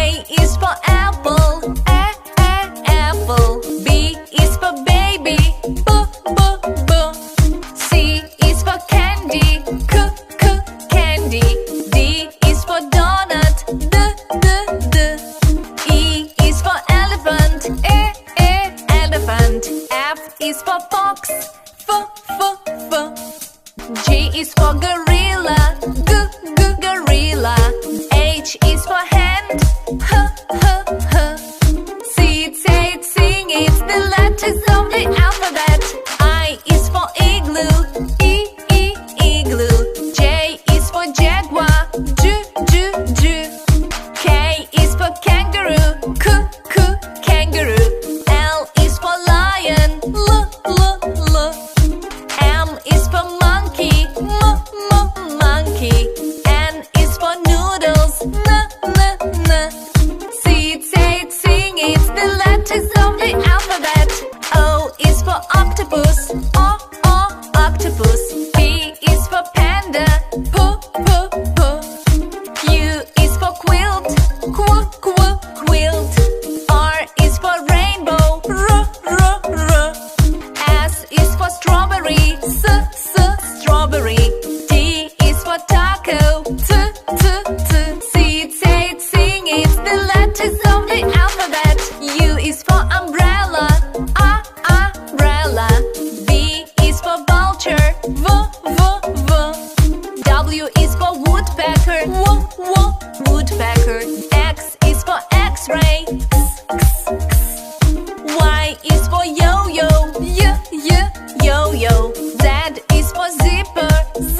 A is for apple, apple. B is for baby, b. C is for candy, candy. D is for donut, d. E is for elephant, elephant. F is for fox, f. G is for gorilla, gorilla. H is for hand, h. See it, say it, sing it, the letters of the alphabet. I is for igloo, igloo. J is for jaguar, j. K is for kangaroo, kangaroo. L is for lion, l. M is for monkey, monkey. N is for noodles, n. See it, say it, sing it, the letters of the alphabet. O is for octopus, octopus. P is for panda, p. Q is for quilt, quilt. R is for rainbow, r. S is for strawberry, s. Strawberry. T is for taco, t. See it, say it, sing it, the letters of the alphabet. U is for umbrella, umbrella. V is for vulture, v. W is for woodpecker, woodpecker. X is for x-ray, x. Y is for yo-yo, yo-yo. Z is for zipper, z.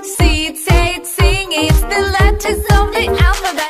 See it, say it, sing it, the letters of the alphabet.